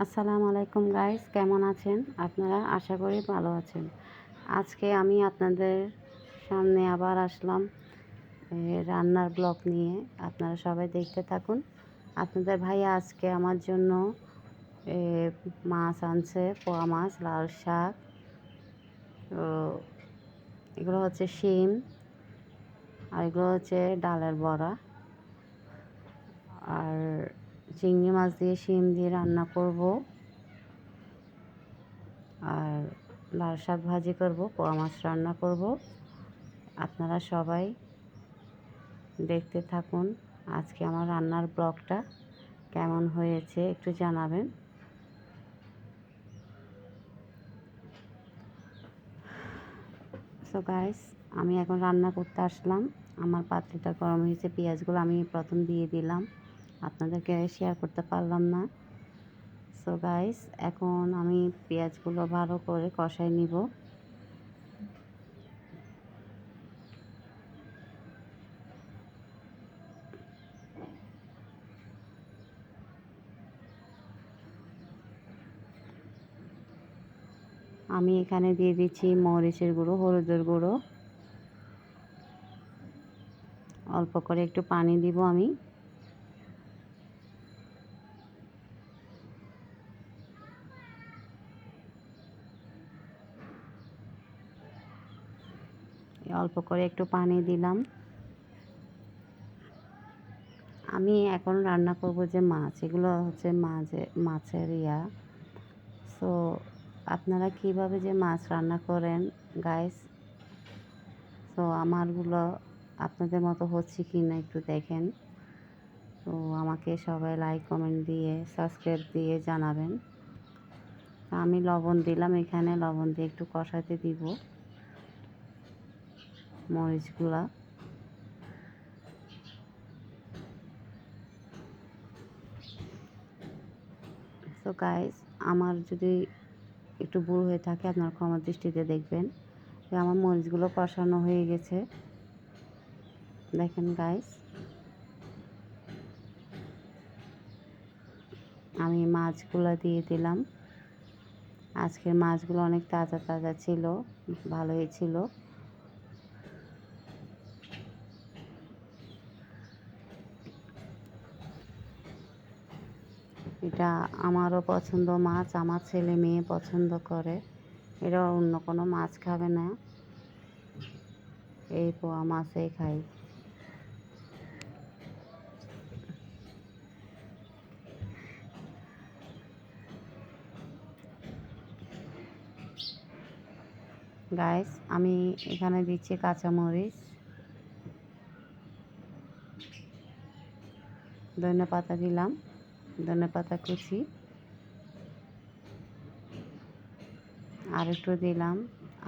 আসসালামু আলাইকুম গাইস, কেমন আছেন আপনারা? আশা করি ভালো আছেন। আজকে আমি আপনাদের সামনে আবার আসলাম রান্নার ব্লগ নিয়ে। আপনারা সবাই দেখতে থাকুন। আপনাদের ভাইয়া আজকে আমার জন্য এ, মাছ আনছে, পোয়া মাছ, লাল শাক, তো এগুলো হচ্ছে শিম, আর এগুলো হচ্ছে ডালের বড়া, আর চিংড়ি মাছ দিয়ে শিম দিয়ে রান্না করব, আর লাল শাক ভাজি করব, পোয়া মাছ রান্না করব। আপনারা সবাই দেখতে থাকুন। আজকে আমার রান্নার ব্লগটা কেমন হয়েছে একটু জানাবেন। সো গাইস, আমি এখন রান্না করতে আসলাম। আমার পাত্রটা গরম হয়েছে, পেঁয়াজগুলো আমি প্রথম দিয়ে দিলাম, আপনাদেরকে শেয়ার করতে পারলাম না। সো গাইস, এখন আমি পেঁয়াজগুলো ভালো করে কষাই নিব। আমি এখানে দিয়ে দিচ্ছি মরিচের গুঁড়ো, হলুদের গুঁড়ো, অল্প করে একটু পানি দিব আমি। অল্প করে একটু পানি দিলাম। আমি এখন রান্না করব যে মাছ, এগুলো হচ্ছে মাছের সো আপনারা কিভাবে যে মাছ রান্না করেন গাইস, সো আমারগুলো আপনাদের মতো হচ্ছে কি না একটু দেখেন। তো আমাকে সবাই লাইক কমেন্ট দিয়ে সাবস্ক্রাইব দিয়ে জানাবেন। আমি লবণ দিলাম, এখানে লবণ দিয়ে একটু কষাতে দিব মরিচগুলা। তো গাইস, আমার যদি একটু ভুল হয়ে থাকে আপনারা ক্ষমা দৃষ্টিতে দেখবেন। যে আমার মরিচগুলো কষানো হয়ে গেছে, দেখেন গাইস। আমি মাছগুলো দিয়ে দিলাম। আজকের মাছগুলো অনেক তাজা তাজা ছিল, ভালোই ছিল। এটা আমারও পছন্দ মাছ, আমার ছেলে মেয়ে পছন্দ করে। এরা অন্য কোনো মাছ খাবে না, এই পোয়া মাছই খাই। গাইস, আমি এখানে দিচ্ছি কাঁচামরিচ, ধনেপাতা দিলাম, ধনেপাতা কুচি, আর একটু দিলাম।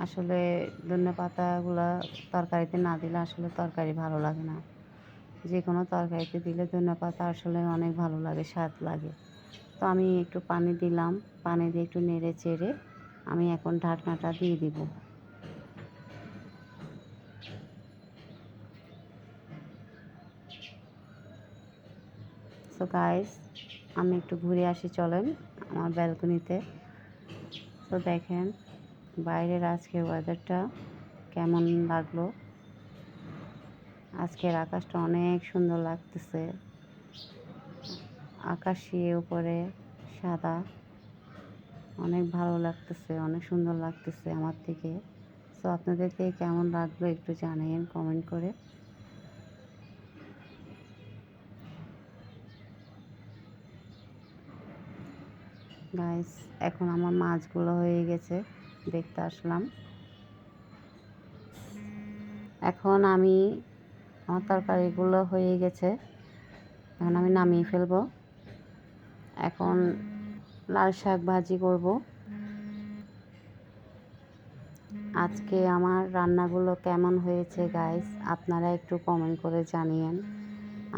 আসলে ধনেপাতাগুলো তরকারিতে না দিলে আসলে তরকারি ভালো লাগে না। যে কোনো তরকারিতে দিলে ধনেপাতা আসলে অনেক ভালো লাগে, স্বাদ লাগে। তো আমি একটু পানি দিলাম, পানি দিয়ে একটু নেড়ে চেড়ে আমি এখন ঢাকনাটা দিয়ে দিব। সো গাইস, আমি একটু ঘুরে আসি, চলেন আমার ব্যালকনিতে। তো দেখেন বাইরের আজকের ওয়েদারটা কেমন লাগলো। আজকের আকাশটা অনেক সুন্দর লাগতেছে, আকাশে উপরে সাদা, অনেক ভালো লাগতেছে, অনেক সুন্দর লাগতেছে আমার থেকে। সো আপনাদেরকে কেমন লাগলো একটু জানাবেন কমেন্ট করে। গাইস, এখন আমার মাছগুলো হয়ে গেছে, দেখতে আসলাম। এখন আমার তরকারিগুলো হয়ে গেছে, এখন আমি নামিয়ে ফেলবো। এখন লাল শাক ভাজি করব। আজকে আমার রান্নাগুলো কেমন হয়েছে গাইস, আপনারা একটু কমেন্ট করে জানিয়েন।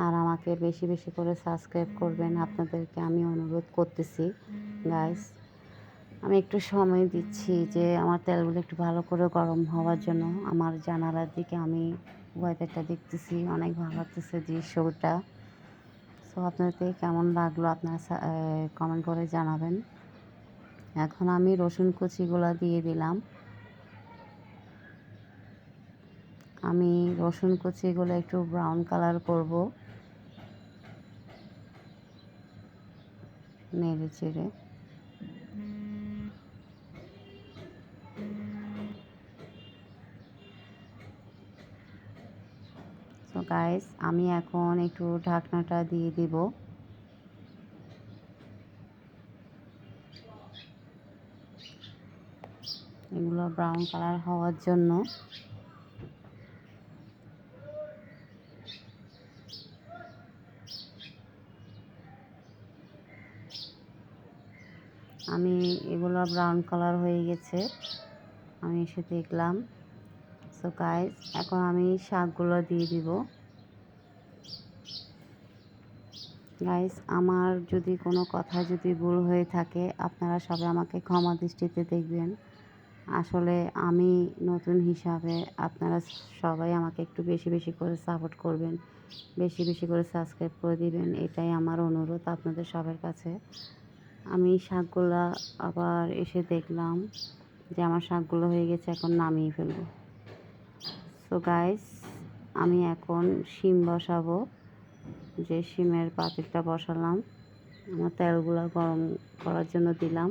আর আমাকে বেশি বেশি করে সাবস্ক্রাইব করবেন, আপনাদেরকে আমি অনুরোধ করতেছি গাইস। আমি একটু সময় দিচ্ছি যে আমার তেলগুলো একটু ভালো করে গরম হওয়ার জন্য। আমার জানালার দিকে আমি ওয়েদারটা দেখতেছি, অনেক ভালো লাগতেছে দৃশ্যটা। তো আপনাদের কেমন লাগলো আপনারা কমেন্ট করে জানাবেন। এখন আমি রসুন কুচিগুলো দিয়ে দিলাম। আমি রসুন কুচিগুলো একটু ব্রাউন কালার করব, নেড়ে চেড়ে। তো গাইস, আমি এখন একটু ঢাকনাটা দিয়ে দিব। এগুলো ব্রাউন কালার হওয়ার জন্য। আমি এগুলো ব্রাউন কালার হয়ে গেছে, আমি এসে দেখলাম। সো গাইস, এখন আমি শাকগুলো দিয়ে দিব। গাইস, আমার যদি কোনো কথা যদি ভুল হয়ে থাকে আপনারা সবাই আমাকে ক্ষমা দৃষ্টিতে দেখবেন। আসলে আমি নতুন হিসাবে আপনারা সবাই আমাকে একটু বেশি বেশি করে সাপোর্ট করবেন, বেশি বেশি করে সাবস্ক্রাইব করে দিবেন, এটাই আমার অনুরোধ আপনাদের সবার কাছে। আমি শাকগুলো আবার এসে দেখলাম যে আমার শাকগুলো হয়ে গেছে, এখন নামিয়ে ফেলবো। সো গাইস, আমি এখন শিম বসাবো। যে শিমের পাতিলটা বসালাম, আমার তেলগুলো গরম করার জন্য দিলাম।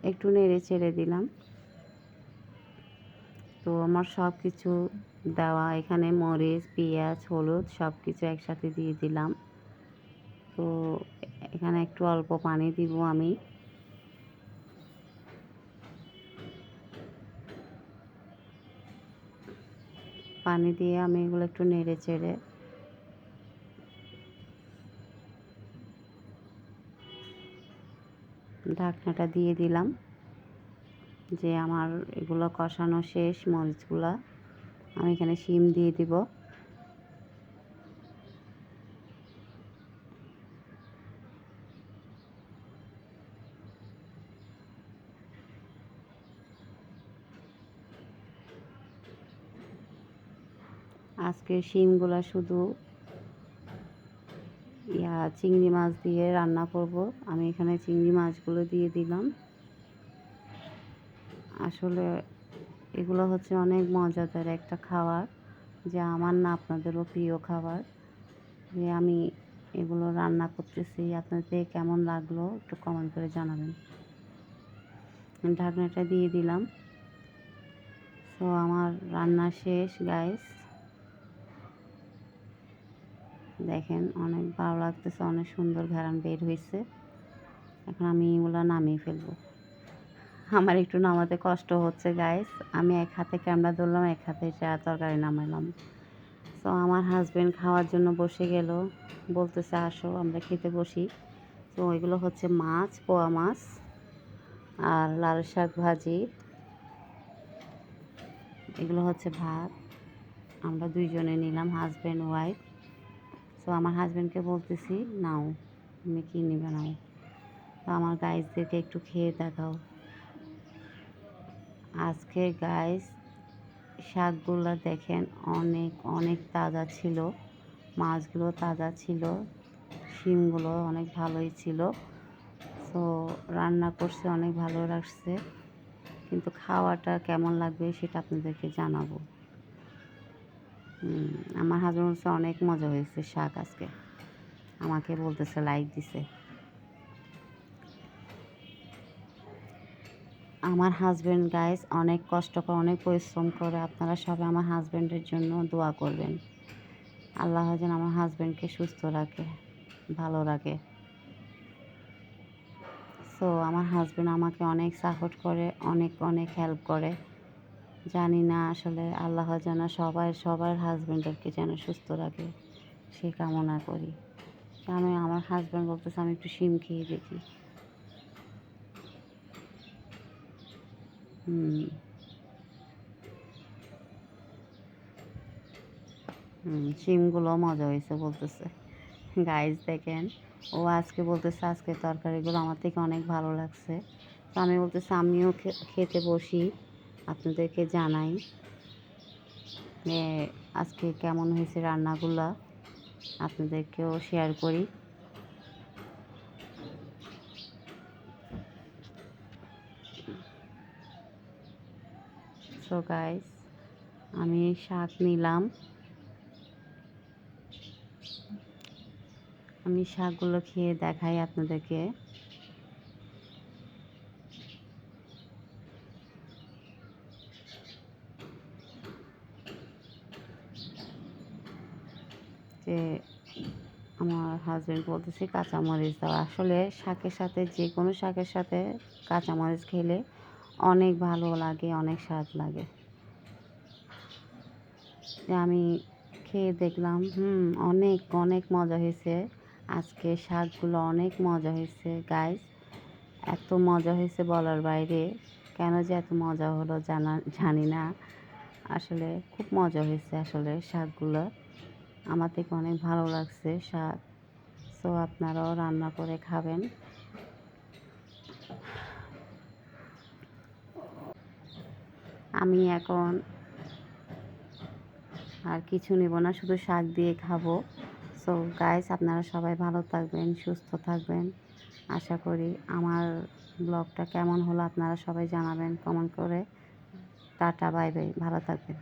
একটু নেড়ে চেড়ে দিলাম। তো আমার সব কিছু দেওয়া, এখানে মরিচ, পেঁয়াজ, হলুদ সব কিছু একসাথে দিয়ে দিলাম। তো এখানে একটু অল্প পানি দিব আমি। পানি দিয়ে আমি এগুলো একটু নেড়ে চেড়ে ঢাকনাটা দিয়ে দিলাম। যে আমার এগুলো কষানো শেষ, মরিচগুলো আমি এখানে শিম দিয়ে দিব। আজকে শিমগুলো শুধু চিংড়ি মাছ দিয়ে রান্না করব। আমি এখানে চিংড়ি মাছগুলো দিয়ে দিলাম। আসলে এগুলো হচ্ছে অনেক মজাদার একটা খাবার, যা আমার না আপনাদেরও প্রিয় খাবার। যে আমি এগুলো রান্না করতেছি, আপনাদের কেমন লাগলো একটু কমেন্ট করে জানাবেন। ঢাকনাটা দিয়ে দিলাম। তো আমার রান্না শেষ গাইস। দেখেন অনেক ভালো লাগতেছে, অনেক সুন্দর ঘ্রাণ বের হয়েছে। এখন আমি এগুলো নামিয়ে ফেলবো। আমার একটু নামাতে কষ্ট হচ্ছে গাইস। আমি এক হাতে ক্যামেরা ধরলাম, এক হাতে তরকারি নামাইলাম। তো আমার হাজব্যান্ড খাওয়ার জন্য বসে গেল, বলতেছে আসো আমরা খেতে বসি। তো এগুলো হচ্ছে মাছ, পোয়া মাছ আর লাল শাক ভাজি। এগুলো হচ্ছে ভাত, আমরা দুইজনে নিলাম, হাজব্যান্ড ওয়াইফ। তো আমার হাজব্যান্ডকে বলতেছি নাও, তুমি কী নেবে নাও। তো আমার গাইসদেরকে একটু খেয়ে দেখাও। আজকে গাইস শাকগুলো দেখেন অনেক অনেক তাজা ছিল, মাছগুলো তাজা ছিল, শিমগুলো অনেক ভালোই ছিল। তো রান্না করছে অনেক ভালো লাগছে, কিন্তু খাওয়াটা কেমন লাগবে সেটা আপনাদেরকে জানাবো। আমার হাজব্যান্ড বলছে অনেক মজা হয়েছে শাক আজকে, আমাকে বলতেছে লাইক দিছে। আমার হাজব্যান্ড গাইস অনেক কষ্ট করে, অনেক পরিশ্রম করে। আপনারা সবাই আমার হাজব্যান্ডের জন্য দোয়া করবেন। আল্লাহ যেন আমার হাজব্যান্ডকে সুস্থ রাখে, ভালো রাখে। সো আমার হাজব্যান্ড আমাকে অনেক সাপোর্ট করে, অনেক অনেক হেল্প করে। জানি না আসলে আল্লাহ যেন সবার হাজব্যান্ডদেরকে যেন সুস্থ রাখে, সে কামনা করি। আমি আমার হাজব্যান্ড বলতেছে আমি একটু শিম খেয়ে দেখি। শিমগুলো মজা হয়েছে বলতেছে। গাইস দেখেন, ও আজকে বলতেছে আজকে তরকারিগুলো আমার থেকে অনেক ভালো লাগছে। তো আমি বলতেছি আমিও খেতে বসি, আপনাদেরকে জানাই। যে আজকে কেমন হয়েছে রান্নাগুলো আপনাদেরকেও শেয়ার করি। সো গাইস, আমি শাক নিলাম। আমি শাকগুলো খেয়ে দেখাই আপনাদেরকে। যে আমার হাজব্যান্ড বলতেছে কাঁচামরিচ দাও। আসলে শাকের সাথে যে কোনো শাকের সাথে কাঁচামরিচ খেলে অনেক ভালো লাগে, অনেক স্বাদ লাগে। আমি খেয়ে দেখলাম অনেক অনেক মজা হয়েছে। আজকে শাকগুলো অনেক মজা হয়েছে গাইস। এত মজা হয়েছে বলার বাইরে। কেন যে এত মজা হলো জানি না। আসলে খুব মজা হয়েছে আসলে শাকগুলো। আমার থেকে অনেক ভালো লাগছে শাক। সো আপনারাও রান্না করে খাবেন। আমি এখন আর কিছু নেব না, শুধু শাক দিয়ে খাবো। সো গাইস, আপনারা সবাই ভালো থাকবেন, সুস্থ থাকবেন। আশা করি আমার ব্লগটা কেমন হলো আপনারা সবাই জানাবেন কমেন্ট করে। টাটা, বাই বাই, ভালো থাকবেন।